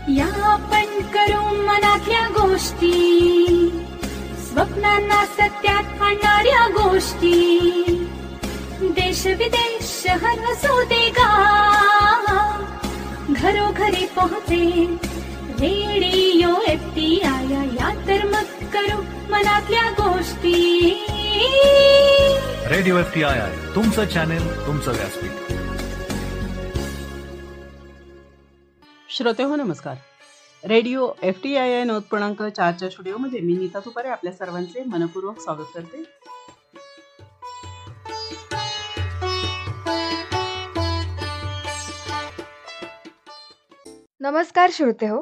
या आपण करू मनातल्या गोष्टी, स्वप्नांना सत्यात आणणाऱ्या गोष्टी. देश विदेश शहर असू दे गाव, घरोघरी पोहोचे रेडिओ FTI. या तर मग करू मनातल्या गोष्टी. रेडिओ FTI, तुमचं चॅनेल, तुमचं व्यासपीठ. श्रोते हो नमस्कार. रेडिओ FTI 90.4च्या स्टुडिओमध्ये मी नीता तुपारे आपल्या सर्वांचे मनपूर्वक स्वागत करते. नमस्कार श्रोते हो,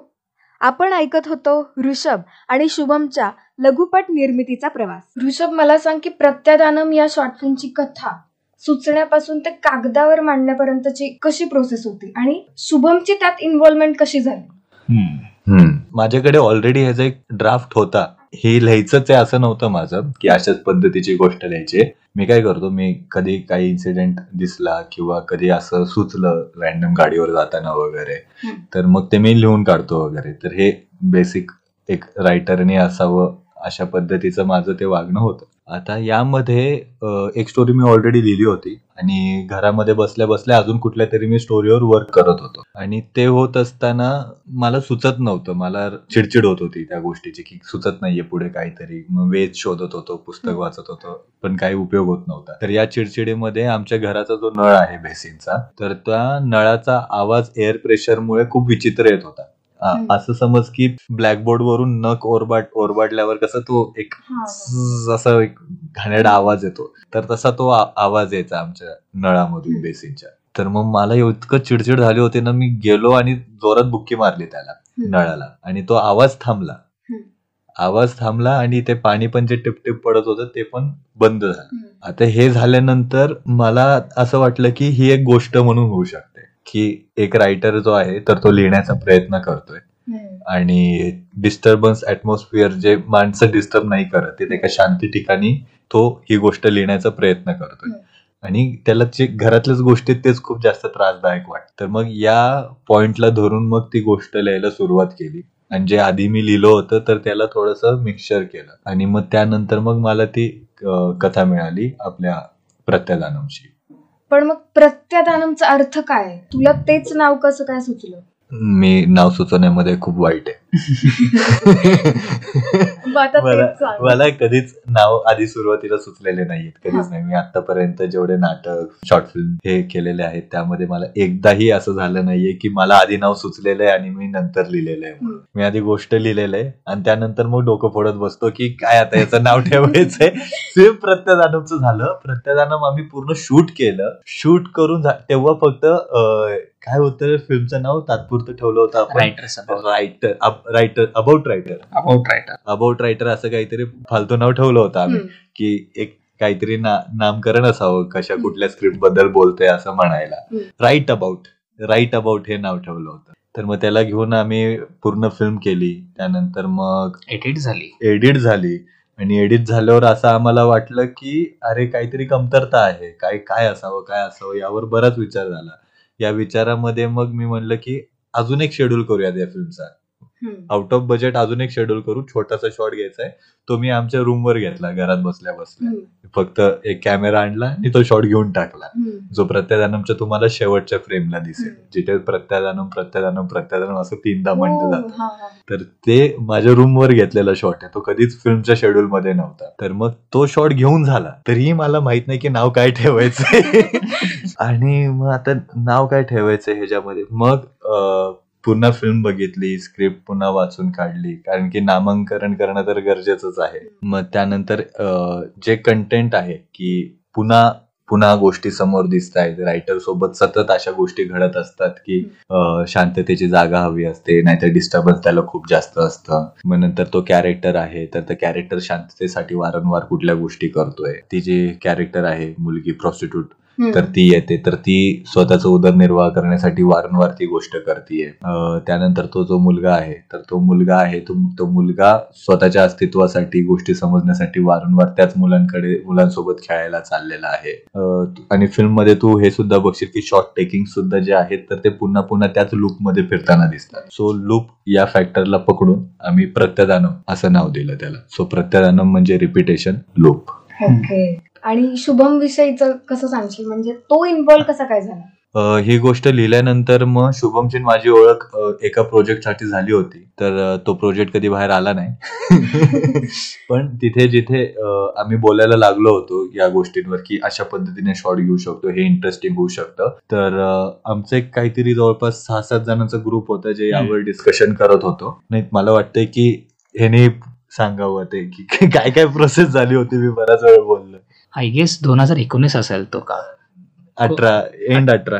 आपण ऐकत होतो ऋषभ आणि शुभमच्या लघुपट निर्मितीचा प्रवास. ऋषभ, मला सांग की प्रत्यादानम या शॉर्ट फिल्मची कथा सुचण्यापासून ते कागदावर मांडण्यापर्यंतची कशी प्रोसेस होती आणि शुभमची त्यात इन्व्हॉल्वमेंट कशी झाली? माझ्याकडे ऑलरेडी ह्याचा एक ड्राफ्ट होता. हे लिहायचंच आहे असं नव्हतं माझं की अशाच पद्धतीची गोष्ट लिहायची. मी काय करतो, मी कधी काही इन्सिडेंट दिसला किंवा कधी असं सुचलं रॅन्डम गाडीवर जाताना वगैरे, तर मग ते मी लिहून काढतो वगैरे. तर हे बेसिक एक रायटरने असावं अशा पद्धतीचं माझं ते वागणं होतं. आता यामध्ये एक स्टोरी मी ऑलरेडी लिहिली होती आणि घरामध्ये बसल्या बसल्या अजून कुठल्या तरी मी स्टोरीवर वर्क करत होतो आणि ते होत असताना मला सुचत नव्हतं. मला चिडचिड होत होती त्या गोष्टीची की सुचत नाहीये पुढे काहीतरी. मग वेध शोधत होतो, पुस्तक वाचत होतो, पण काही उपयोग होत नव्हता. तर या चिडचिडीमध्ये आमच्या घराचा जो नळ आहे बेसिनचा, तर त्या नळाचा आवाज एअर प्रेशरमुळे खूप विचित्र येत होता. असं समज की ब्लॅकबोर्ड वरून नख ओरबाडल्यावर कसं तो एक असा एक घाणेरडा आवाज येतो, तर तसा तो आवाज यायचा आमच्या नळामधून बेसिनच्या. तर मग मला इतकं चिडचिड झाली होती ना, मी गेलो आणि जोरात बुक्की मारली त्याला नळाला आणि तो आवाज थांबला आणि ते पाणी पण जे टिपटिप पडत होतं ते पण बंद झालं. आता हे झाल्यानंतर मला असं वाटलं की ही एक गोष्ट म्हणून होऊ शकते की एक रायटर जो आहे तर तो लिहिण्याचा प्रयत्न करतोय आणि डिस्टर्बन्स ऍटमॉस्फिअर जे माणसं डिस्टर्ब नाही करत, ते एका शांती ठिकाणी तो ही गोष्ट लिहिण्याचा प्रयत्न करतोय आणि त्याला जे घरातल्याच गोष्टीत तेच खूप जास्त त्रासदायक वाटतं. तर मग या पॉइंटला धरून मग ती गोष्ट लिहायला सुरुवात केली आणि जे आधी मी लिहिलं होतं तर त्याला थोडंसं मिक्सचर केलं आणि मग त्यानंतर मग मला ती कथा मिळाली आपल्या प्रत्यादानमची. पण मग प्रत्यादानमचा अर्थ काय? तुला तेच नाव कसं काय सुचलं? मी नाव सुचवण्यामध्ये खूप वाईट आहे. मला कधीच नाव आधी सुरुवातीला सुचलेले नाहीत, कधीच नाही. मी आतापर्यंत जेवढे नाटक, शॉर्ट फिल्म हे केलेले आहेत त्यामध्ये मला एकदाही असं झालं नाहीये की मला आधी नाव सुचलेलं आहे आणि मी नंतर लिहिलेलं आहे. मी आधी गोष्ट लिहिलेलं आहे आणि त्यानंतर मग डोकं फोडत बसतो की काय आता याचं नाव ठेवायचंय. सेम प्रत्यादानमचं झालं. प्रत्यादानम आम्ही पूर्ण शूट केलं. शूट करून तेव्हा फक्त काय होतं, फिल्मचं नाव तात्पुरतं ठेवलं होतं अबाउट रायटर असं काहीतरी फालतू नाव ठेवलं होतं आम्ही की एक काहीतरी नामकरण असावं कशा कुठल्या स्क्रिप्ट बद्दल बोलतोय असं म्हणायला. राईट अबाउट हे नाव ठेवलं होतं. तर मग त्याला घेऊन आम्ही पूर्ण फिल्म केली. त्यानंतर मग एडिट झाली आणि एडिट झाल्यावर असं आम्हाला वाटलं की अरे काहीतरी कमतरता आहे, काय असावं यावर बराच विचार झाला. या विचारामध्ये मग मी म्हणलं की अजून एक शेड्यूल करूयात या फिल्मचा. आउट ऑफ बजेट अजून एक शेड्यूल करू. छोटासा शॉट घ्यायचा आहे, तो मी आमच्या रूमवर घेतला घरात बसल्या बसल्या. फक्त एक कॅमेरा आणला आणि तो शॉट घेऊन टाकला जो प्रत्यादानमच्या तुम्हाला शेवटच्या फ्रेमला दिसेल, जिथे प्रत्यादानम असं 3दा म्हणलं जातं. तर ते माझ्या रूमवर घेतलेला शॉट आहे, तो कधीच फिल्मच्या शेड्यूल मध्ये नव्हता. तर मग तो शॉट घेऊन झाला तरीही मला माहित नाही की नाव काय ठेवायचंय. आणि मग आता नाव काय ठेवायचंय ह्याच्यामध्ये मग पुन्हा फिल्म बघितली, स्क्रिप्ट पुन्हा वाचून काढली, कारण की नामांकन करणं तर गरजेचंच आहे. मग त्यानंतर जे कंटेंट आहे की पुन्हा गोष्टी समोर दिसत आहेत. रायटर सोबत सतत अशा गोष्टी घडत असतात की शांततेची जागा हवी असते, नाहीतर डिस्टर्बन्स त्याला खूप जास्त असतं. मग नंतर तो कॅरेक्टर आहे तर तो कॅरेक्टर शांततेसाठी वारंवार कुठल्या गोष्टी करतोय. ती जी कॅरेक्टर आहे मुलगी प्रॉस्टिट्यूट, तर ती येते, तर ती स्वतःचा उदरनिर्वाह करण्यासाठी वारंवार ती गोष्ट करतीये. त्यानंतर तो जो मुलगा आहे, तर तो मुलगा स्वतःच्या अस्तित्वासाठी, गोष्टी समजण्यासाठी वारंवार त्याच मुलांसोबत खेळायला चाललेला आहे. आणि फिल्म मध्ये तू हे सुद्धा बघशील की शॉर्ट टेकिंग सुद्धा जे आहेत तर ते पुन्हा पुन्हा त्याच लूप मध्ये फिरताना दिसतात. सो लूप या फॅक्टरला पकडून आम्ही प्रत्यदानम असं नाव दिलं त्याला. सो प्रत्यदानम म्हणजे रिपिटेशन, लूप. ओके. आणि शुभम विषयीचं कसं सांगशील, म्हणजे तो इन्व्हॉल्व कसा काय झाला? ही गोष्ट लिहिल्यानंतर मग शुभमची माझी ओळख एका प्रोजेक्टसाठी झाली होती. तर तो प्रोजेक्ट कधी बाहेर आला नाही. पण जिथे आम्ही बोलायला लागलो होतो या गोष्टींवर की अशा पद्धतीने शॉट घेऊ शकतो, हे इंटरेस्टिंग होऊ शकतं, तर आमचं एक काहीतरी जवळपास 6-7 जणांचा ग्रुप होता जे यावर डिस्कशन करत होतो. नाही, मला वाटतंय की ह्याने सांगावं ते की काय काय प्रोसेस झाली होती. मी बराच वेळ बोललो. आय गेस 2019 असेल तो का, 18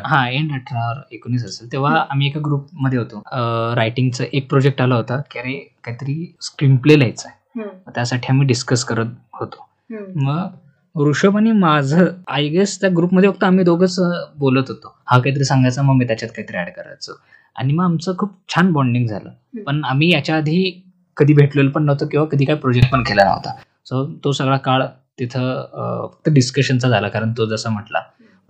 हा एंड 18-19 असेल. तेव्हा आम्ही एका ग्रुपमध्ये होतो. रायटिंगचं एक प्रोजेक्ट आला होता की अरे काहीतरी स्क्रीन प्ले लिहायचा आहे. त्यासाठी आम्ही डिस्कस करत होतो. मग ऋषभ आणि माझं आय गेस त्या ग्रुपमध्ये फक्त आम्ही दोघंच बोलत होतो. हा काहीतरी सांगायचा, मग मी त्याच्यात काहीतरी ऍड करायचं, आणि मग आमचं खूप छान बॉन्डिंग झालं. पण आम्ही याच्या आधी कधी भेटलेलो पण नव्हतं किंवा कधी काय प्रोजेक्ट पण केला नव्हता. सो तो सगळा काळ तिथं फक्त डिस्कशनचा झाला, कारण तो जसा म्हटला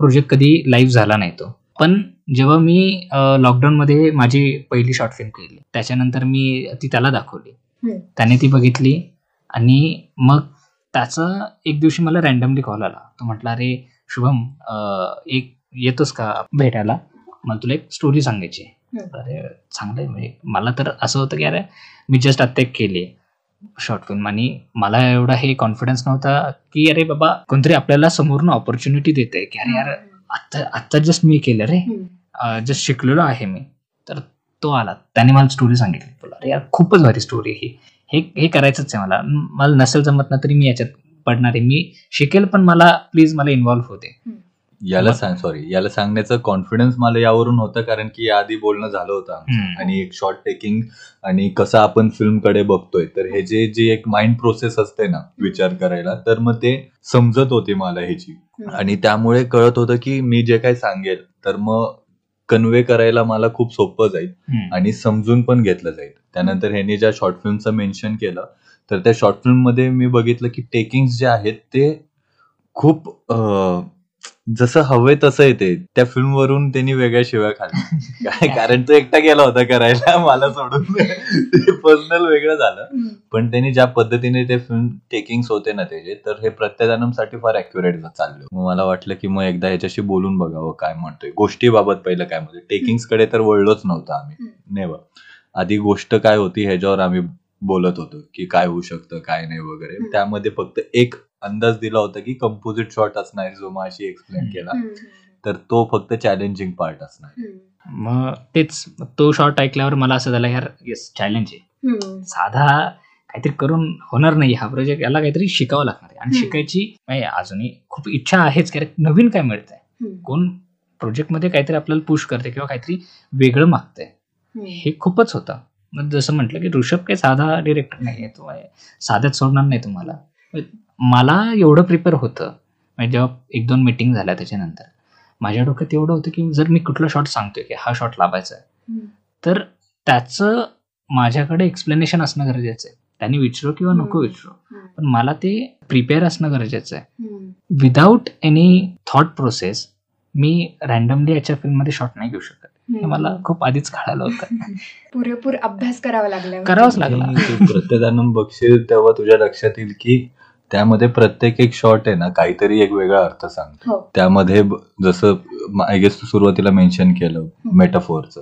प्रोजेक्ट कधी लाईव्ह झाला नाही तो. पण जेव्हा मी लॉकडाऊनमध्ये माझी पहिली शॉर्ट फिल्म केली, त्याच्यानंतर मी ती त्याला दाखवली, त्याने ती बघितली, आणि मग त्याचा एक दिवशी मला रॅन्डमली कॉल आला. तो म्हटला, अरे शुभम, एक येतोस का भेटायला, मला तुला एक स्टोरी सांगायची. अरे चांगलं आहे. म्हणजे मला तर असं होतं की अरे मी जस्ट आत्ता केली शॉर्ट फिल्म, आणि मला एवढा हे कॉन्फिडन्स नव्हता की अरे बाबा कोणतरी आपल्याला समोरून ऑपॉर्च्युनिटी देते की अरे यार आत्ता जस्ट मी केलं रे, जस्ट शिकलेलो आहे मी. तर तो आला, त्याने मला स्टोरी सांगितली. बोला, अरे यार खूपच भारी स्टोरी ही, हे करायचंच आहे मला नसेल जमत ना तरी मी याच्यात पडणार आहे, मी शिकेल, पण मला प्लीज मला इन्व्हॉल्व्ह होते. याला सांगण्याचं कॉन्फिडन्स मला यावरून होतं कारण की याआधी बोलणं झालं होतं आमचं. आणि एक शॉर्ट टेकिंग आणि कसं आपण फिल्म कडे बघतोय, तर हे जे एक माइंड प्रोसेस असते ना विचार करायला, तर मग ते समजत होते मला ह्याची. आणि त्यामुळे कळत होतं की मी जे काही सांगेल तर मग कन्वे करायला मला खूप सोपं जाईल आणि समजून पण घेतलं जाईल. त्यानंतर ह्याने ज्या शॉर्ट फिल्मचं मेन्शन केलं, तर त्या शॉर्ट फिल्म मध्ये मी बघितलं की टेकिंग्स जे आहेत ते खूप जसं हवंय तसं येते. त्या फिल्म वरून त्यांनी वेगळ्या शिव्या खाल्ल्या कारण तो एकटा गेला होता करायला मला सोडून. ते पर्सनल वेगळं झालं. पण त्यांनी ज्या पद्धतीने ते फिल्म टेकिंग्स होते ना त्याचे, तर हे प्रत्यदानमसाठी फार अॅक्युरेट चाललं. मग मला वाटलं की मग एकदा ह्याच्याशी बोलून बघावं काय म्हणतोय. गोष्टीबाबत पहिलं काय म्हणतोय, टेकिंग्स कडे तर वळलोच नव्हतं आम्ही नेव्हर. आधी गोष्ट काय होती ह्याच्यावर आम्ही बोलत होतो की काय होऊ शकतं काय नाही वगैरे. त्यामध्ये फक्त एक अंदाज दिला होता की कंपोजिट शॉट असणार, जो माझी एक्सप्लेन केला, तर तो फक्त चॅलेंजिंग पार्ट असणार. मग तेच तो शॉट ऐकल्यावर मला असं झालं, यार येस चॅलेंज आहे, साधा काहीतरी करून होणार नाही हा प्रोजेक्ट, याला काहीतरी शिकावं लागणार आहे. आणि शिकायची अजूनही खूप इच्छा आहेच, कारण नवीन काय मिळतंय, कोण प्रोजेक्टमध्ये काहीतरी आपल्याला पुश करते किंवा काहीतरी वेगळं मागतंय, हे खूपच होतं. जसं म्हटलं की ऋषभ काही साधा डिरेक्टर नाही आहे, तो साध्यात सोडणार नाही तुम्हाला. मला एवढं प्रिपेअर होतं, म्हणजे जेव्हा 1-2 मीटिंग झाल्या त्याच्यानंतर माझ्या डोक्यात एवढं होतं की जर मी कुठला शॉट सांगतोय की हा शॉट लावायचा आहे, तर त्याचं माझ्याकडे एक्सप्लेनेशन असणं गरजेचं आहे. त्यांनी विचारू किंवा नको विचारू, पण मला ते प्रिपेअर असणं गरजेचं आहे. विदाऊट एनी थॉट प्रोसेस मी रॅन्डमली याच्या फिल्ममध्ये शॉट नाही घेऊ शकत. हे मला खूप आधीच कळालं होतं. पुरेपूर अभ्यास करावाच लागला. प्रत्यदानम बघशील तेव्हा तुझ्या लक्षात येईल की त्यामध्ये प्रत्येक एक शॉट आहे ना काहीतरी एक वेगळा अर्थ सांगतो. त्यामध्ये जसं आय गेस सुरुवातीला मेन्शन केलं मेटाफोरचं,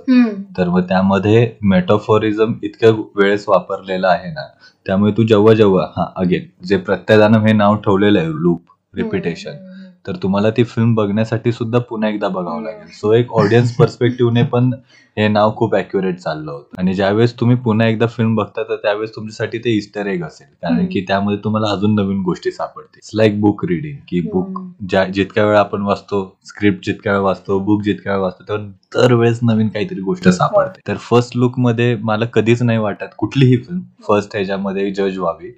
तर मग त्यामध्ये मेटाफोरिझम इतक्या वेळेस वापरलेलं आहे ना, त्यामुळे तू जेव्हा अगेन जे प्रत्यदानम हे नाव ठेवलेलं आहे, लूप, रिपिटेशन, तर तुम्हाला ती फिल्म बघण्यासाठी सुद्धा पुन्हा एकदा बघावं लागेल. सो एक ऑडियन्स पर्स्पेक्टिव्हने पण हे नाव खूप अॅक्युरेट चाललं होतं. आणि ज्यावेळेस तुम्ही पुन्हा एकदा फिल्म बघता तर त्यावेळेस तुमच्यासाठी ते इस्टर एग असेल, कारण की त्यामध्ये तुम्हाला अजून नवीन गोष्टी सापडतील. इट्स लाईक बुक रिडिंग, की बुक जितक्या वेळा आपण वाचतो, स्क्रिप्ट जितक्या वेळा वाचतो, बुक जितक्या वेळा वाचतो, तेव्हा दरवेळेस नवीन काहीतरी गोष्ट सापडते. तर फर्स्ट लुक मध्ये मला कधीच नाही वाटत कुठलीही फिल्म फर्स्ट ह्याच्यामध्ये जज व्हावी.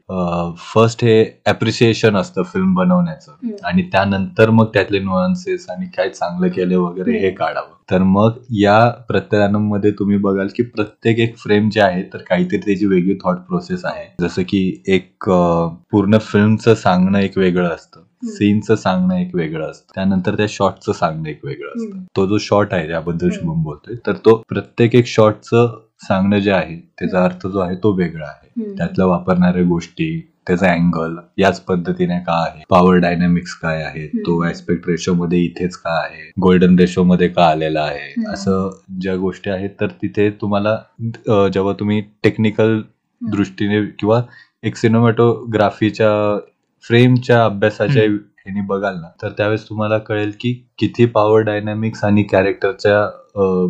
फर्स्ट हे अप्रिसिएशन असतं फिल्म बनवण्याचं, आणि त्यानंतर मग त्यातले नुआन्सेस आणि काय चांगलं केलं वगैरे हे काढावं. तर मग या प्रत्ययानम मध्ये तुम्ही बघाल की प्रत्येक एक फ्रेम जे आहे तर काहीतरी त्याची वेगळी थॉट प्रोसेस आहे. जसं की एक पूर्ण फिल्मचं सांगणं एक वेगळं असतं, सीनचं सांगणं एक वेगळं असतं, त्यानंतर त्या शॉटचं सांगणं एक वेगळं असतं. तो जो शॉट आहे त्याबद्दल शुभम बोलतोय, तर तो प्रत्येक एक शॉटचं सांगणं जे आहे त्याचा अर्थ जो आहे तो वेगळा आहे. त्यातल्या वापरणाऱ्या गोष्टी, त्याचा अँगल याच पद्धतीने का आहे, पॉवर डायनॅमिक्स काय आहे, तो ऍस्पेक्ट रेशो मध्ये इथेच का आहे, गोल्डन रेशो मध्ये का आलेला आहे, असं ज्या गोष्टी आहेत. तर तिथे तुम्हाला जेव्हा तुम्ही टेक्निकल दृष्टीने किंवा एक सिनेमॅटोग्राफीच्या फ्रेमच्या अभ्यासाच्या ह्यानी बघाल ना, तर त्यावेळेस तुम्हाला कळेल की किती पॉवर डायनॅमिक्स आणि कॅरेक्टरच्या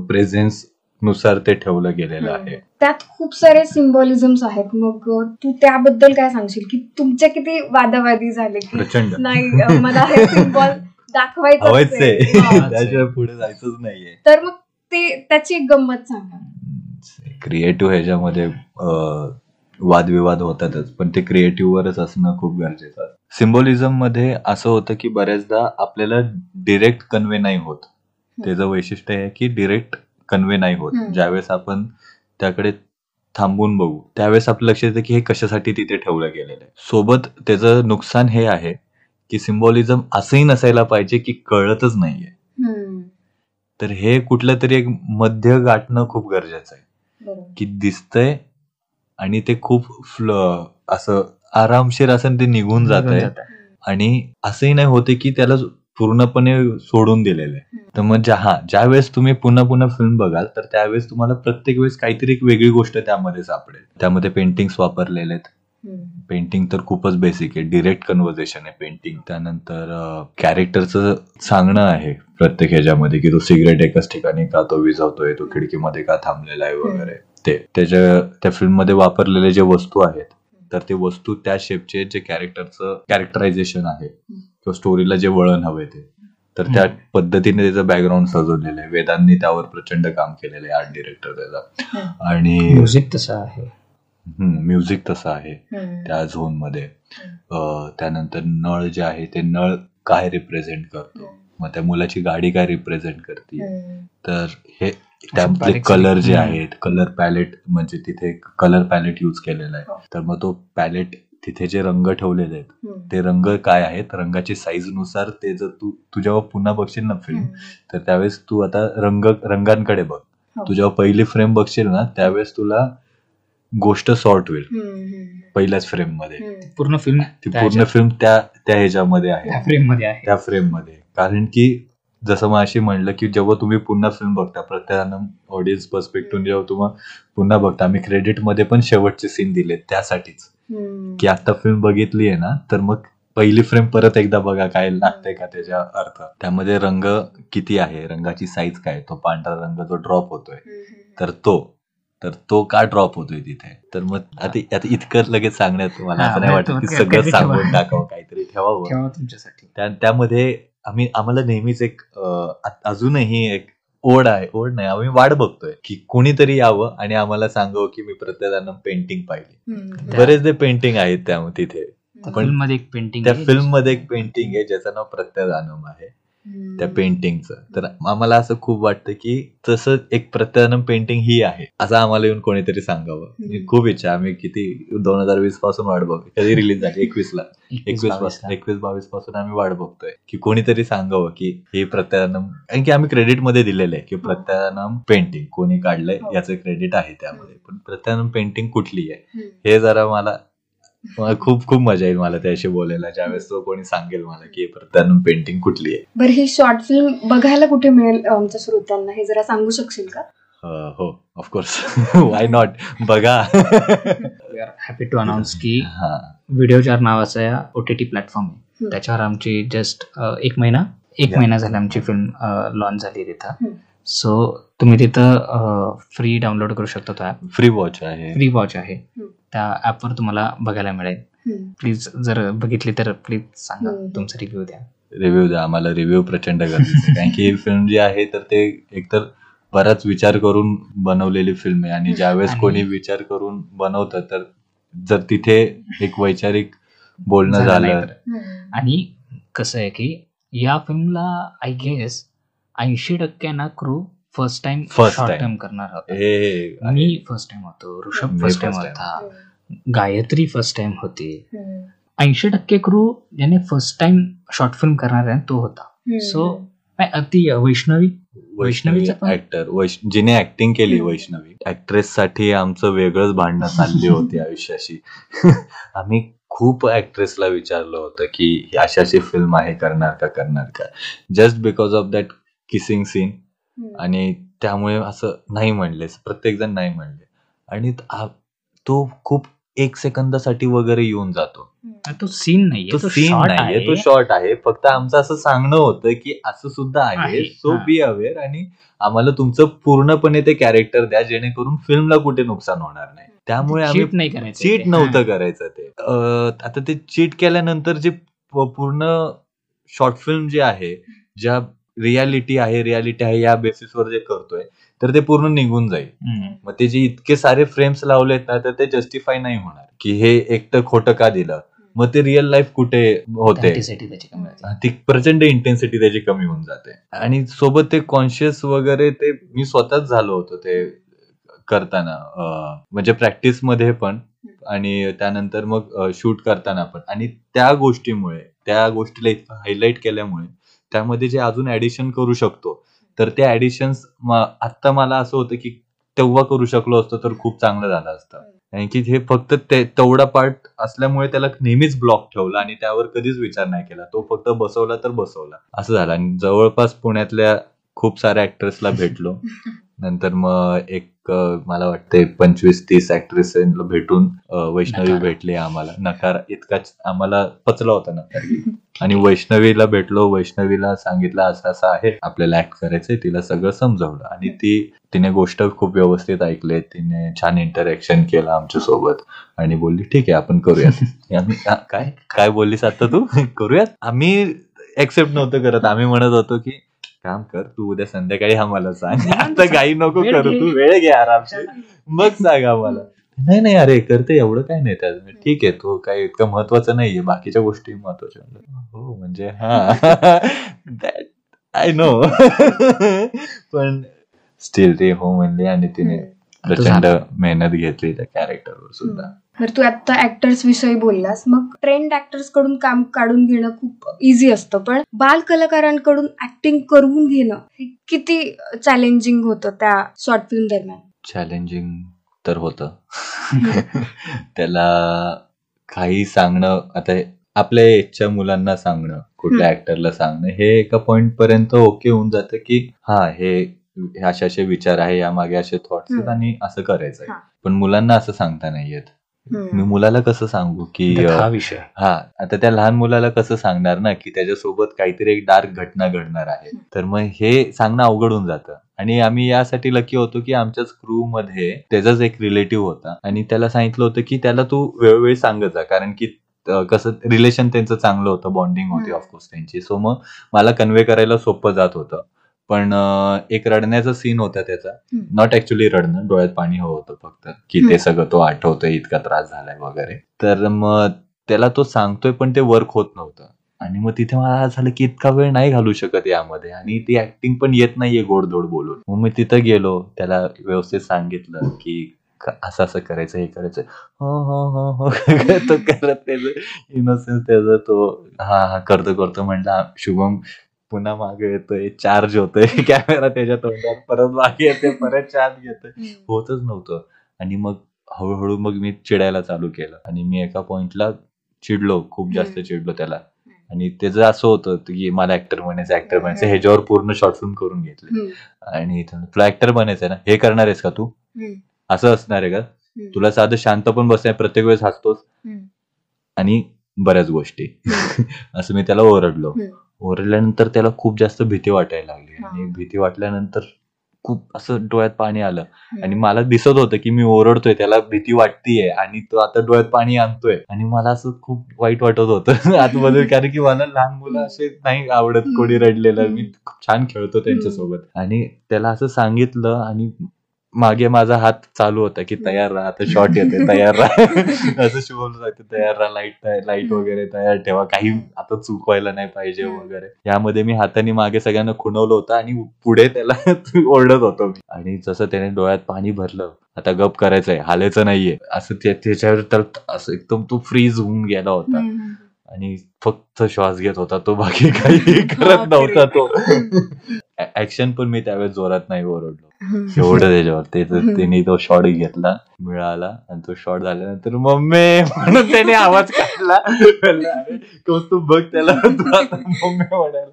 प्रेझेन्स नुसार ते ठेवलं गेलेलं आहे. त्यात खूप सारे सिम्बॉलिझम्स आहेत. मग तू त्याबद्दल काय सांगशील की तुमच्या किती वादावादी झाले की प्रचंड नाही मला हे सिम्बॉल दाखवायचं त्याशिवाय पुढे जायचंच नाहीये. तर मग ते त्याची एक गंमत सांगा. क्रिएटिव्ह ह्याच्यामध्ये वादविवाद होतातच, पण ते क्रिएटिव्ह वरच असणं खूप गरजेचं आहे. सिम्बॉलिझम मध्ये असं होतं की बऱ्याचदा आपल्याला डिरेक्ट कन्वे नाही होत. त्याचं वैशिष्ट्य आहे की डिरेक्ट कन्वे नाही होत. ज्यावेळेस आपण त्याकडे थांबून बघू त्यावेळेस आपलं लक्ष येतं की हे कशासाठी तिथे ठेवलं गेलेलं आहे. सोबत त्याचं नुकसान हे आहे की सिम्बॉलिझम असंही नसायला पाहिजे की कळतच नाहीये. तर हे कुठलं तरी एक मध्य गाठणं खूप गरजेचं आहे की दिसतंय आणि ते खूप असं आरामशीर असं ते निघून जात आहे, आणि असंही नाही होते की त्याला पूर्णपणे सोडून दिलेलं आहे. तर मग ज्या वेळेस तुम्ही पुन्हा पुन्हा फिल्म बघाल तर त्यावेळेस तुम्हाला प्रत्येक वेळेस काहीतरी एक वेगळी गोष्ट त्यामध्ये सापडेल. त्यामध्ये पेंटिंग्स वापरलेले आहेत. पेंटिंग तर खूपच बेसिक आहे, डिरेक्ट कन्व्हर्सेशन आहे पेंटिंग. त्यानंतर कॅरेक्टरचं सांगणं आहे प्रत्येक ह्याच्यामध्ये की तो सिगरेट एकाच ठिकाणी का तो विझवतोय, तो खिडकीमध्ये का थांबलेला आहे वगैरे. त्या फिल्म मध्ये वापरलेले जे वस्तू आहेत तर ते वस्तू त्या शेपचे जे कॅरेक्टरचं कॅरेक्टरायझेशन आहे किंवा स्टोरीला जे वळण हवे ते, तर त्या पद्धतीने त्याचं बॅकग्राऊंड सजवलेलं आहे. वेदांनी त्यावर प्रचंड काम केलेलं आहे, आर्ट डिरेक्टर त्याचा. आणि म्युझिक तसं आहे, म्युझिक तसं आहे त्या झोन मध्ये. त्यानंतर नळ जे आहे ते नळ काय रिप्रेझेंट करतो, मग त्या मुलाची गाडी काय रिप्रेझेंट करते, तर हे त्यातले कलर जे आहेत, कलर पॅलेट म्हणजे तिथे कलर पॅलेट यूज केलेला आहे. तर मग तो पॅलेट तिथे जे रंग ठेवलेले आहेत ते रंग काय आहेत, रंगाची साईज नुसार ते जर तू जेव्हा पुन्हा बघशील ना फिल्म तर त्यावेळेस तू आता रंगांकडे बघ. तू जेव्हा पहिली फ्रेम बघशील ना त्यावेळेस तुला गोष्ट सॉर्ट होईल पहिल्याच फ्रेम मध्ये. पूर्ण फिल्म त्या ह्याच्यामध्ये आहे, त्या फ्रेम मध्ये. कारण की जसं मग अशी म्हणलं की जेव्हा तुम्ही पुन्हा फिल्म बघता प्रत्येकानं ऑडियन्स पर्स्पेक्टिव्ह जेव्हा तुम्हाला पुन्हा बघता, आम्ही क्रेडिट मध्ये पण शेवटचे सीन दिले त्यासाठीच की आता फिल्म बघितली आहे ना तर मग पहिली फ्रेम परत एकदा बघा काय लागतंय का त्याच्या अर्थ. त्यामध्ये रंग किती आहे, रंगाची साईज काय, तो पांढरा रंग जो ड्रॉप होतोय तर तो का ड्रॉप होतोय तिथे. तर मग आता इतकं लगेच सांगण्यात मला असं नाही वाटत की सगळं सांगून टाकावं, काहीतरी ठेवावं तुमच्यासाठी. त्यामध्ये आम्हाला नेहमीच एक अजूनही एक ओढ नाही, आम्ही वाट बघतोय की कोणीतरी यावं आणि आम्हाला सांगावं की मी प्रत्येकानं पेंटिंग पाहिली. बरेचसे पेंटिंग आहेत त्यामध्ये तिथे, पण त्या फिल्म मध्ये एक पेंटिंग आहे ज्याचं नाव प्रत्ययानम आहे त्या पेंटिंगचं. तर आम्हाला असं खूप वाटतं की तसं एक प्रत्ययानम पेंटिंग ही आहे असं आम्हाला येऊन कोणीतरी सांगावं. खूप इच्छा, आम्ही किती 2020 पासून वाट बघतोय, कधी रिलीज झाली 21-22 पासून आम्ही वाट बघतोय की कोणीतरी सांगावं की हे प्रत्ययानम, कारण की आम्ही क्रेडिट मध्ये दिलेलं आहे की प्रत्ययानम पेंटिंग कोणी काढलंय याचं क्रेडिट आहे त्यामध्ये, पण प्रत्ययानम पेंटिंग कुठली आहे हे जरा मला खूप खूप मजा येईल मला त्याशी बोलायला ज्यावेळेस तो कोणी सांगेल मला की प्रत्ययानम पेंटिंग कुठली आहे. बरं, ही शॉर्ट फिल्म बघायला कुठे मिळेल आमच्या श्रोत्यांना, हे जरा सांगू शकशील का? हो, ऑफकोर्स, वाय नॉट, बघा. We are happy to announce की व्हिडिओ4 नावाचा OTT प्लॅटफॉर्म आहे, त्याच्यावर आमची जस्ट एक महिना झाला आमची फिल्म लॉन्च झाली तिथं. सो तुम्ही तिथं फ्री डाउनलोड करू शकता तो ॲप. फ्री वॉच आहे. फ्री वॉच आहे, त्या ॲपवर तुम्हाला बघायला मिळेल. प्लीज जर बघितली तर प्लीज सांगा, तुमचा रिव्ह्यू द्या. रिव्ह्यू द्या आम्हाला. रिव्ह्यू प्रचंड गरजेचं आहे कारण की ही फिल्म जी आहे तर ते एकतर बराच विचार करून बनवलेली फिल्म आहे आणि ज्यावेळेस कोणी विचार करून बनवतं तर जर तिथे एक वैचारिक बोलणं झालं. आणि कसं आहे की या फिल्मला आय गेस 80% ना क्रू फर्स्ट टाइम करणार होता. मी फर्स्ट टाइम होतो, ऋषभ फर्स्ट टाइम होता, गायत्री फर्स्ट टाइम होती. 80% क्रू ज्याने फर्स्ट टाइम शॉर्ट फिल्म करणार आहे तो होता. सो ती वैष्णवीचा पण ऍक्टर जिने ऍक्टिंग केली, वैष्णवी ऍक्ट्रेस साठी आमचं वेगळंच भांडणं चालली होती आयुष्याशी. आम्ही खूप ऍक्ट्रेसला विचारलं होतं की अशाची फिल्म आहे, करणार का, just because of that kissing scene. आणि त्यामुळे असं नाही म्हणले, प्रत्येक जण नाही म्हणले. आणि तो खूप 1 सेकंदासाठी वगैरे येऊन जातो. तो सीन नाहीये, तो शॉर्ट आहे. फक्त आमचं असं सांगणं होतं की असं सुद्धा आहे, सो बी अवेअर आणि आम्हाला तुमचं पूर्णपणे ते कॅरेक्टर द्या जेणेकरून फिल्मला कुठे नुकसान होणार नाही. त्यामुळे आम्ही चीट नव्हतं करायचं ते. आता ते चीट केल्यानंतर जे पूर्ण शॉर्ट फिल्म जे आहे, ज्या रियालिटी आहे या बेसिसवर जे करतोय तर ते पूर्ण निघून जाईल. मग ते जे इतके सारे फ्रेम्स लावलेत ना तर ते जस्टिफाय नाही होणार की हे एकटं खोटं का दिलं. मग ते रिअल लाईफ कुठे होते, ती प्रचंड इंटेन्सिटी त्याची कमी होऊन जाते. आणि सोबत ते कॉन्शियस वगैरे ते मी स्वतःच झालो होतो ते करताना, म्हणजे प्रॅक्टिस मध्ये पण आणि त्यानंतर मग शूट करताना पण. आणि त्या गोष्टीला इतकं हायलाईट केल्यामुळे त्यामध्ये जे अजून ऍडिशन करू शकतो तर ते ऍडिशन्स आता मला असं होतं की तेव्हा करू शकलो असतो तर खूप चांगलं झालं असतं. कारण की हे फक्त तेवढा पार्ट असल्यामुळे त्याला नेहमीच ब्लॉक ठेवला आणि त्यावर कधीच विचार नाही केला. तो फक्त बसवला तर बसवला असं झालं. आणि जवळपास पुण्यातल्या खूप साऱ्या ऍक्ट्रेसला भेटलो. नंतर मग एक मला वाटते 25-30 ऍक्ट्रेसला भेटून वैष्णवी भेटली आम्हाला. नकार इतकाच आम्हाला पचला होता नकार. आणि वैष्णवीला भेटलो, वैष्णवीला सांगितलं असं असं आहे, आपल्याला ऍक्ट करायचंय. तिला सगळं समजावलं आणि तिने गोष्ट खूप व्यवस्थित ऐकले. तिने छान इंटरॅक्शन केलं आमच्या सोबत आणि बोलली ठीक आहे आपण करूयात. आम्ही काय बोललीस आता तू, करूयात. आम्ही एक्सेप्ट नव्हतं करत. आम्ही म्हणत होतो की काम कर तू, उद्या संध्याकाळी आम्हाला सांग, आता काही नको करू, तू वेळ घे आरामशीर मग सांग आम्हाला. नाही अरे करते, एवढं काय नाही त्यात. ठीक आहे, तो काही इतकं महत्वाचं नाहीये, बाकीच्या गोष्टी महत्वाच्या. हो म्हणजे आय नो. पण स्टील ते हो म्हणले आणि तिने प्रचंड मेहनत घेतली त्या कॅरेक्टरवर सुद्धा. तर तू आता ऍक्टर्स विषयी बोललास, मग ट्रेंड ऍक्टर्स कडून काम काढून घेणं खूप इझी असतं, पण बाल कलाकारांकडून ऍक्टिंग करून घेणं हे किती चॅलेंजिंग होतं त्या शॉर्ट फिल्म दरम्यान? चॅलेंजिंग तर होतं. त्याला काही सांगणं, आता आपल्या एजच्या मुलांना सांगणं, कुठल्या ऍक्टरला सांगणं, हे एका पॉइंट पर्यंत ओके होऊन जातं की हे असे विचार आहे, यामागे असे थॉट्स आहेत आणि असं करायचंय. पण मुलांना असं सांगता नाही येत. मी मुलाला कसं सांगू की आता त्या लहान मुलाला कसं सांगणार ना की त्याच्यासोबत काहीतरी एक डार्क घटना घडणार आहे, तर मग हे सांगणं अवघड होऊन जातं. आणि आम्ही यासाठी लकी होतो की आमच्याच क्रू मध्ये त्याचाच एक रिलेटिव्ह होता आणि त्याला सांगितलं होतं की त्याला तू वेळोवेळी सांगत जा, कारण की कसं रिलेशन त्यांचं चांगलं होतं, बॉन्डिंग होती ऑफकोर्स त्यांची. सो मग मला कन्व्हे करायला सोपं जात होतं. पण एक रडण्याचा सीन होता त्याचा, नॉट ऍक्च्युअली रडणं, डोळ्यात पाणी हवं होतं फक्त की ते सगळं तो आठवतोय, इतका त्रास झालाय वगैरे. तर मग त्याला तो सांगतोय पण ते वर्क होत नव्हतं. आणि मग तिथे मला झालं की इतका वेळ नाही घालू शकत यामध्ये आणि ती ऍक्टिंग पण येत नाहीये गोडधोड बोलून. मग मी तिथं गेलो, त्याला व्यवस्थित सांगितलं की असं असं करायचं, हे करायचं. हो तो करत त्याचं इनोसेन्स त्याचा तो करतो म्हटलं. शुभम पुन्हा मागे येतोय, चार्ज होतोय कॅमेरा त्याच्या तोंडात, परत मागे येते, परत चार्ज घेतोय, होतच नव्हतं. आणि मग हळूहळू मग मी चिडायला चालू केलं आणि मी एका पॉइंटला चिडलो, खूप जास्त चिडलो त्याला. आणि त्याचं असं होतं की मला ऍक्टर बनायचं ह्याच्यावर पूर्ण शॉर्ट फिल्म करून घेतले. आणि तुला ऍक्टर बनायचंय ना, हे करणार आहेस का तू, असं असणार आहे का, तुला साधं शांत पण बसाय, प्रत्येक वेळेस हसतोस आणि बऱ्याच गोष्टी. असं मी त्याला ओरडल्यानंतर त्याला खूप जास्त भीती वाटायला लागली. आणि भीती वाटल्यानंतर खूप असं डोळ्यात पाणी आलं आणि मला दिसत होतं की मी ओरडतोय, त्याला भीती वाटतीये आणि तो आता डोळ्यात पाणी आणतोय आणि मला असं खूप वाईट वाटत होतं आतमध्ये, कारण की मला लहान मुलं असे नाही आवडत कोणी रडलेलं. मी खूप छान खेळतो त्यांच्यासोबत आणि त्याला असं सांगितलं आणि मागे माझा हात चालू होता की तयार राहा, आता शॉट येते, तयार राहा. असं शुभम सांगते तयार राहा, लाईट वगैरे तयार ठेवा, काही आता चुकवायला नाही पाहिजे वगैरे. यामध्ये मी हाताने मागे सगळ्यांना खुणवलं होतं आणि पुढे त्याला ओरडत होतो मी. आणि जसं त्याने डोळ्यात पाणी भरलं, आता गप करायचंय, हालायचं नाहीये, असं त्याच्यावर तर असं एकदम तो फ्रीज होऊन गेला होता आणि फक्त श्वास घेत होता तो, बाकी काही करत नव्हता तो. ऍक्शन पण मी त्यावेळेस जोरात नाही ओरडलो एवढं त्याच्यावर. त्याने तो शॉट घेतला, मिळाला आणि तो शॉट झाल्यानंतर मम्मी म्हणून त्याने आवाज काढला. तू बघ त्याला, तू आता मम्मी म्हणायला.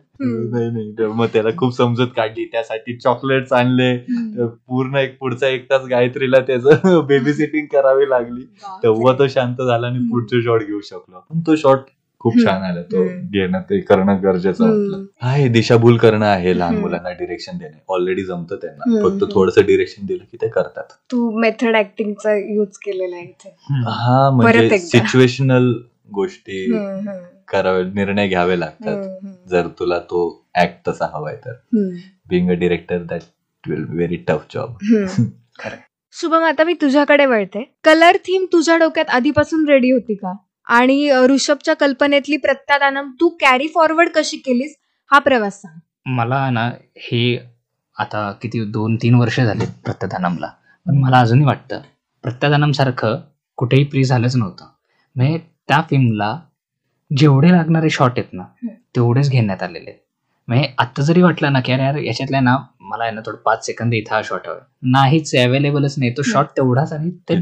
नाही, मग त्याला खूप समजूत काढली, त्यासाठी चॉकलेट्स आणले. पूर्ण पुढचा 1 तास गायत्रीला त्याचं बेबी सिटिंग करावी लागली, तेव्हा तो शांत झाला आणि पुढचे शॉट घेऊ शकलो. पण तो शॉट खूप छान आला, तो घेणं ते करणं गरजेचं वाटलं. आहे दिशाभूल करणं आहे, लहान मुलांना डिरेक्शन देणे ऑलरेडी जमतं त्यांना, फक्त थोडंसं डिरेक्शन दिलं की ते करतात. तू मेथड ऍक्टिंगचा यूज केलेला आहे इथे. हा, म्हणजे सिच्युएशनल गोष्टी करावे, निर्णय घ्यावे लागतात जर तुला तो ऍक्ट तसा हवाय तर. Being a director that will very tough job. Shubham, आता मी तुझ्याकडे वळते. कलर थीम तुझ्या डोक्यात आधीपासून रेडी होती का? आणि ऋषभच्या कल्पनेतली प्रत्यादानम तू कॅरी फॉरवर्ड कशी केलीस, हा प्रवास सांग. मला ना हे आता किती 2-3 वर्ष झाले प्रत्यादानमला, पण मला अजूनही वाटतं प्रत्यादानम सारखं कुठेही प्री झालंच नव्हतं. म्हणजे त्या फिल्मला जेवढे लागणारे शॉट आहेत ना तेवढेच घेण्यात आलेले आहेत. म्हणजे आता जरी वाटलं ना की अरे यार याच्यातल्या ना मला आहे ना थोडं 5 सेकंद इथं हा शॉट हवा, नाहीच, अवेलेबलच नाही तो शॉट तेवढाच. आणि ते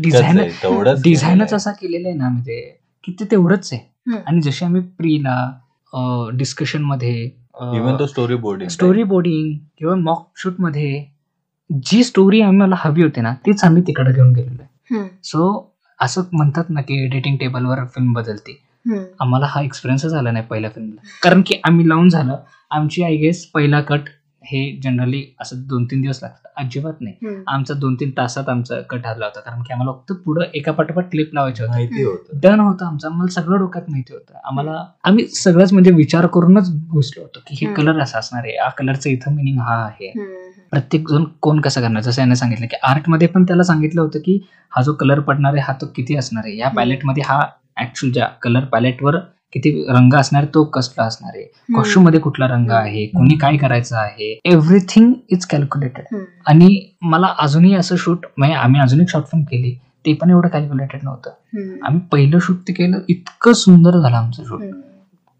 डिझाईनच असा केलेला आहे ना, म्हणजे की ते तेवढंच आहे. आणि जसे आम्ही प्रीला डिस्कशन मध्ये इव्हन तो स्टोरी बोर्डिंग किंवा मॉक शूट मध्ये जी स्टोरी आम्हाला हवी होती ना तीच आम्ही तिकडे घेऊन गेलेलो आहे. सो असं म्हणतात ना की एडिटिंग टेबलवर फिल्म बदलते, आम्हाला हा एक्सपिरियन्सच आला नाही पहिल्या फिल्मला. कारण की आम्ही लावून झालं, आमची आय गेस पहिला कट हे जनरली असं 2-3 दिवस लागतात, अजिबात नाही. आमचा 2-3 तासात आमचा कट आला होता, कारण की आम्हाला फक्त पुढं एका पाठोपाठ क्लिप लावायची होती, डन होतं आमचं. आम्हाला सगळं डोक्यात माहिती होतं, आम्ही सगळंच म्हणजे विचार करूनच घुसलो होतो की हे कलर असा असणार आहे, या कलरचं इथं मिनिंग हा आहे. प्रत्येक जण कोण कसं करणार, जसं याने सांगितलं की आर्टमध्ये पण त्याला सांगितलं होतं की हा जो कलर पडणार आहे हा तो किती असणार आहे, या पॅलेटमध्ये हा ऍक्च्युअल ज्या कलर पॅलेटवर किती रंग असणार, तो कसला असणार आहे, कॉस्ट्युम मध्ये कुठला रंग आहे, कोणी काय करायचं आहे, एव्हरीथिंग इज कॅल्क्युलेटेड. आणि मला अजूनही असं शूट, म्हणजे आम्ही अजून एक शॉर्ट फिल्म केली, ते पण एवढं कॅल्क्युलेटेड नव्हतं. आम्ही पहिलं शूट ते केलं, इतकं सुंदर झालं आमचं शूट,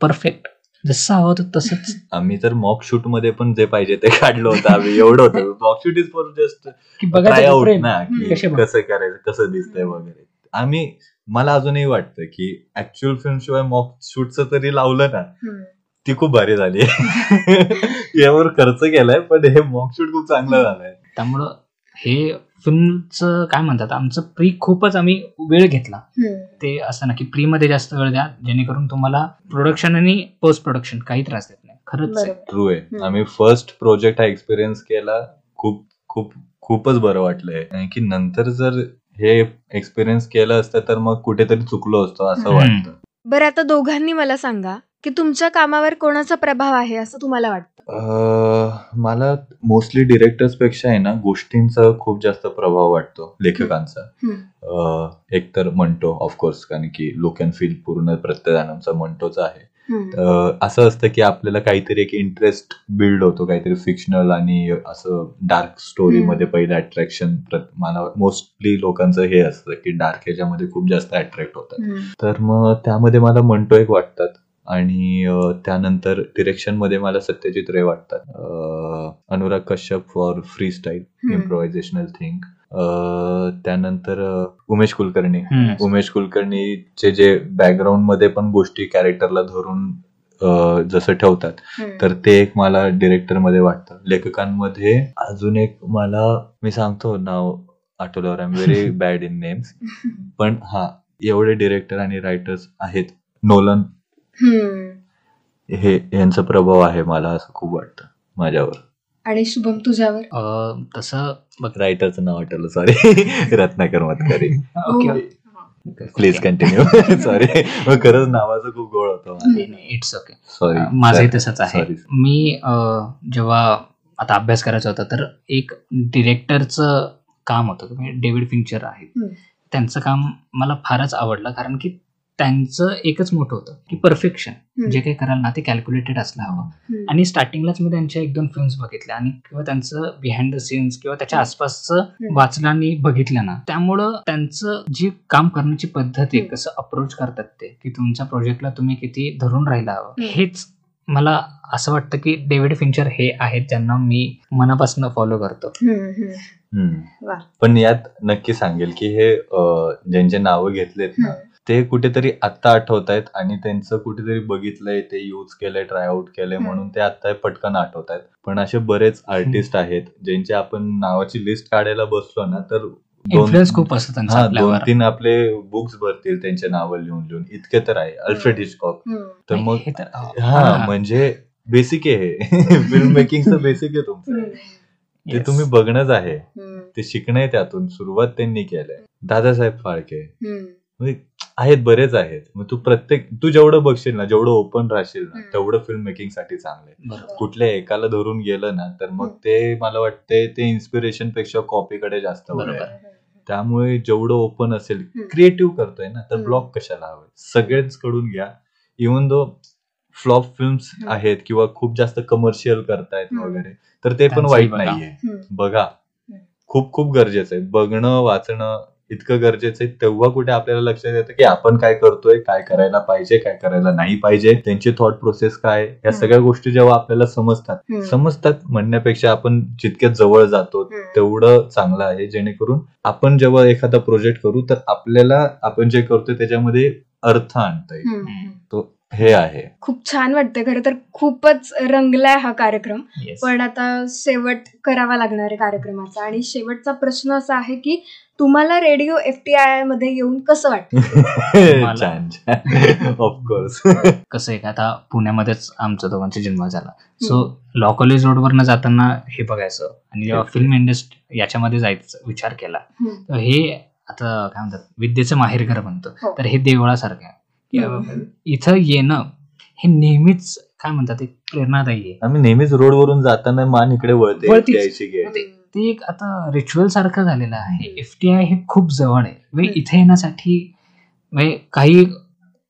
परफेक्ट जसं हवं होतं तसंच. आम्ही तर मॉक शूट मध्ये पण जे पाहिजे ते काढलं होतं आम्ही, एवढं होतं. Mock shoot is for just try out ना, की कसं करायचं, कसं दिसतंय वगैरे. आम्ही, मला अजूनही वाटतं की ऍक्च्युअल फिल्म शिवाय मॉक शूटचं तरी लावलं ना, ती खूप भारी झाली. यावर खर्च केलाय पण हे मॉक शूट खूप चांगलं झालंय. त्यामुळं हे फिल्मचं काय म्हणतात, आमचं प्री खूपच आम्ही वेळ घेतला. ते असं ना की प्री मध्ये जास्त वेळ द्या, जेणेकरून तुम्हाला प्रोडक्शन आणि पोस्ट प्रोडक्शन काही त्रास देत नाही. खरंच ट्रू आहे. आम्ही फर्स्ट प्रोजेक्ट हा एक्सपिरियन्स केला, खूपच बरं वाटलंय. की नंतर जर हे एक्सपिरियन्स केलं असतं तर मग कुठेतरी चुकलो असतो असं वाटतं. बरं, आता दोघांनी मला सांगा की तुमच्या कामावर कोणाचा प्रभाव आहे असं तुम्हाला वाटतं? मला मोस्टली डिरेक्टर्स पेक्षा आहे ना गोष्टींचा खूप जास्त प्रभाव वाटतो, लेखकांचा. एक तर मंटो ऑफकोर्स, कारण की लुक अँड फील पूर्ण प्रत्येकाचा मंटोच आहे. असं असतं की आपल्याला काहीतरी एक इंटरेस्ट बिल्ड होतो, काहीतरी फिक्शनल आणि असं डार्क स्टोरीमध्ये पहिलं अट्रॅक्शन. मला मोस्टली लोकांचं हे असतं की डार्क ह्याच्यामध्ये खूप जास्त अट्रॅक्ट होतात, तर मग त्यामध्ये मला मंटो एक वाटतात. आणि त्यानंतर डिरेक्शन मध्ये मला सत्यजित रे वाटतात, Anurag Kashyap for free style improvisational thing. त्यानंतर उमेश कुलकर्णीचे जे बॅकग्राऊंड मध्ये पण गोष्टी कॅरेक्टरला धरून जसं ठेवतात, तर ते एक मला डिरेक्टर मध्ये वाटतं. लेखकांमध्ये अजून एक मला, मी सांगतो नाव आठवल्यावर, I am very bad in names, पण हा एवढे डिरेक्टर आणि रायटर्स आहेत. नोलन, हे यांचा प्रभाव आहे मला असं खूप वाटतं माझ्यावर. आणि शुभम तुझ्यावर? तसं बघ, रायटरचं नाव आठवलं, sorry. Ratnakar Matkari. Okay please continue. Sorry, खरंच नावाचं खूप गोळ होतं. It's okay. सॉरी. माझंही तसंच आहे. Sorry. मी जेव्हा आता अभ्यास करायचा होता तर एक डिरेक्टरचं काम होतं, डेव्हिड फिंचर आहे, त्यांचं काम मला फारच आवडलं, कारण की त्यांचं एकच मोठं होतं की परफेक्शन जे काही कराल ना ते कॅल्क्युलेटेड असलं हवं. आणि स्टार्टिंगलाच मी त्यांच्या 1-2 फिल्म्स बघितल्या आणि किंवा त्यांचं बिहाइंड द सीन्स किंवा त्याच्या आसपासचं वाचलं आणि बघितलं ना, त्यामुळं त्यांचं जी काम करण्याची पद्धत आहे, कसं अप्रोच करतात ते, की तुमच्या प्रोजेक्टला तुम्ही किती धरून राहायला हवं, हेच मला असं वाटतं की डेव्हिड फिंचर हे आहेत ज्यांना मी मनापासून फॉलो करतो. पण यात नक्की सांगेल की हे ज्यांचे नावं घेतलेत ना, ते कुठेतरी आत्ता आठवत आहेत आणि त्यांचं कुठेतरी बघितलंय, ते यूज केलंय, ट्रायआउट केलंय, म्हणून ते आत्ता पटकन आठवत आहेत. पण असे बरेच आर्टिस्ट आहेत ज्यांचे आपण नावाची लिस्ट काढायला बसलो ना तर इन्फ्लुएन्स खूप असतं त्यांचा आपल्यावर. 2-3 आपले बुक्स भरतील त्यांचे नावं लिहून लिहून, इतके तर आहे. Alfred Hitchcock. तर मग हे तर म्हणजे बेसिक आहे. फिल्म मेकिंगचं बेसिक आहे तुमचं. ते तुम्ही बघणंच आहे, ते शिकणं आहे, त्यातून सुरुवात त्यांनी केलंय. दादासाहेब फाळके आहेत, बरेच आहेत. मग तू जेवढं बघशील ना, जेवढं ओपन राहशील ना, तेवढं फिल्म मेकिंग साठी चांगलं आहे. कुठल्या एकाला धरून गेलं ना तर मग ते मला वाटते ते इन्स्पिरेशन पेक्षा कॉपीकडे जास्त बघायला. त्यामुळे जेवढं ओपन असेल, क्रिएटिव्ह करतोय ना, तर ब्लॉग कशाला हवं, सगळ्याच कडून घ्या. इव्हन दो फ्लॉप फिल्म्स आहेत किंवा खूप जास्त कमर्शियल करतायत वगैरे, तर ते पण वाईट नाहीये. बघा, खूप खूप गरजेचं आहे. बघणं, वाचणं इतकं गरजेचं आहे. तेव्हा कुठे आपल्याला लक्षात येतं की आपण काय करतोय, काय करायला पाहिजे, काय करायला नाही पाहिजे, त्यांची थॉट प्रोसेस काय, या सगळ्या गोष्टी जेव्हा आपल्याला समजतात म्हणण्यापेक्षा आपण जितक्या जवळ जातो तेवढं चांगलं आहे. जेणेकरून आपण जेव्हा एखादा प्रोजेक्ट करू तर आपल्याला आपण जे करतोय त्याच्यामध्ये अर्थ आणता येईल. तो हे आहे. खूप छान वाटतंय. खरं तर खूपच रंगलाय हा कार्यक्रम. पण आता शेवट करावा लागणार आहे कार्यक्रमाचा, आणि शेवटचा प्रश्न असा आहे की तुम्हाला रेडिओ FTII मध्ये येऊन कसं वाटतं? ऑफकोर्स. कसं आहे का, आता पुण्यामध्येच आमचा दोघांचा जन्म झाला, सो लॉ कॉलेज रोडवरनं जाताना हे बघायचं, आणि जेव्हा फिल्म इंडस्ट्री याच्यामध्ये जायचं विचार केला तर हे आता काय म्हणतात, विद्येचं माहेरघर बनतं. तर हे देवळासारखं आहे. इथं येणं हे नेहमीच काय म्हणतात, एक प्रेरणादायी आहे. आम्ही नेहमीच रोडवरून जाताना मान इकडे वळते. ते एक आता रिच्युअल सारखं झालेलं आहे. FTI हे खूप जवळ आहे. इथे येण्यासाठी काही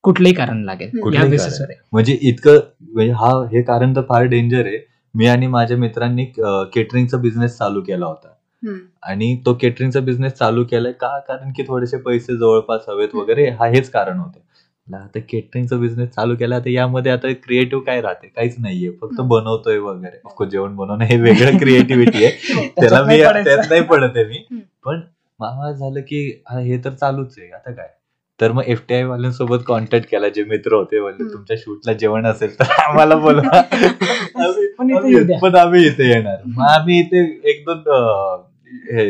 कुठलंही कारण लागेल, या बेसिसवर आहे. म्हणजे इतकं, म्हणजे हे कारण तर फार डेंजर आहे. मी आणि माझ्या मित्रांनी केटरिंगचा बिझनेस चालू केला होता, आणि तो केटरिंगचा बिझनेस चालू केलाय का, कारण की थोडेसे पैसे जवळपास हवेत वगैरे, हेच कारण होतं. आता केटरिंगचा बिझनेस चालू केला, तर यामध्ये आता क्रिएटिव्ह काय राहते, काहीच नाहीये, फक्त बनवतोय वगैरे. ऑफकोर्स जेवण बनवणं हे वेगळं क्रिएटिव्हिटी आहे, त्याला मी त्यात नाही पडत आहे मी. पण मला झालं की हे तर चालूच आहे, आता काय. तर मग FTI वाल्यांसोबत कॉन्टॅक्ट केला, जे मित्र होते. म्हणले तुमच्या शूटला जेवण असेल तर आम्हाला बोलवा, पण आम्ही इथे येणार. मग आम्ही इथे 1-2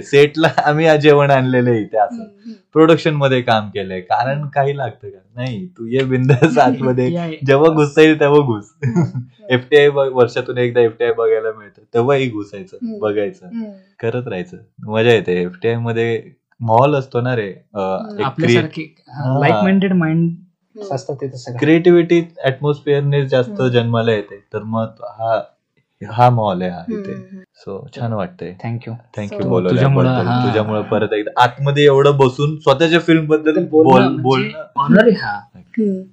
सेटला आम्ही जेवण आणलेलं इथे, असं प्रोडक्शन मध्ये काम केलंय. कारण काही लागतं का नाही, तू ये बिंदास आतमध्ये, जेव्हा घुसता येईल तेव्हा घुस. FTI वर्षातून एकदा FTI बघायला मिळतं, तेव्हाही घुसायचं, बघायचं, करत राहायचं, मजा येते. FTI मध्ये माहोल असतो ना रे, आपल्यासारखी लाईक माइंडेड माइंड असतात, क्रिएटिव्हिटी ऍटमॉस्फिअरने जास्त जन्माला येते. तर मग हा माहोल आहे इथे. सो छान वाटतंय. थँक्यू बोलवल्याबद्दल. तुझ्यामुळे परत एकदा आतमध्ये एवढं बसून स्वतःच्या फिल्म बद्दल बोलणं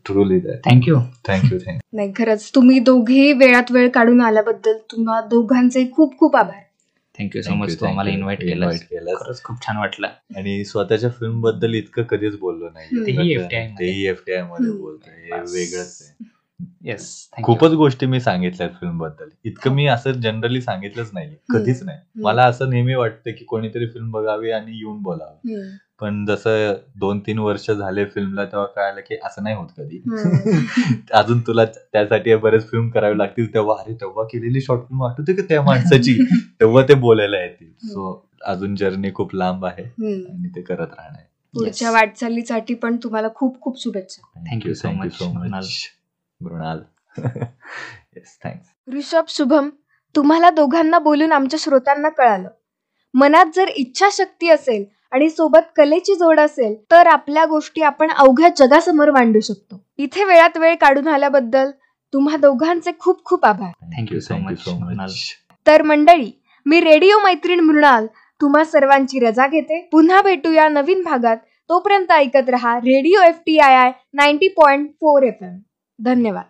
ट्रुली. थँक्यू. नाही, खरंच तुम्ही दोघेही वेळात वेळ काढून आल्याबद्दल तुम्हा दोघांचे खूप खूप आभार. Thank you so much. तू आम्हाला इन्व्हाइट केलं, खरंच खूप छान वाटलं. आणि स्वतःच्या फिल्म बद्दल इतकं कधीच बोललो नाही, तेही FTI मध्ये बोलतोय, हे वेगळंच आहे. खूपच गोष्टी मी सांगितल्यात फिल्म बद्दल, इतकं मी असं जनरली सांगितलंच नाही, कधीच नाही. मला असं नेहमी वाटतं की कोणीतरी फिल्म बघावी आणि येऊन बोलावं. पण जसं 2-3 वर्ष झाले फिल्मला, तेव्हा कळालं की असं नाही होत कधी. अजून तुला त्यासाठी बरेच फिल्म करावे लागतील, तेव्हा केलेली शॉर्ट फिल्म आठवते का त्या माणसाची, तेव्हा ते बोलायला येतील. सो अजून जर्नी खूप लांब आहे आणि ते करत राहणार. पुढच्या वाटचालीसाठी पण तुम्हाला खूप खूप शुभेच्छा. Thank you so much Mrinal. Yes, thanks. Rishabh, Shubham, तुम्हाला दोघांना बोलून आमच्या श्रोत्यांना कळालं, मनात जर इच्छाशक्ती असेल आणि सोबत कलेची जोड असेल तर आपल्या गोष्टी आपण अवघ्या जगासमोर मांडू शकतो. इथे वेळात वेळ काढून आल्याबद्दल तुम्हा दोघांचे खूप खूप आभार. Thank you so much. तर मंडळी, मी रेडिओ मैत्रीण मृणाल तुम्हा सर्वांची रजा घेते. पुन्हा भेटूया नवीन भागात. तोपर्यंत ऐकत रहा रेडिओ FTII 90.4 FM. धन्यवाद.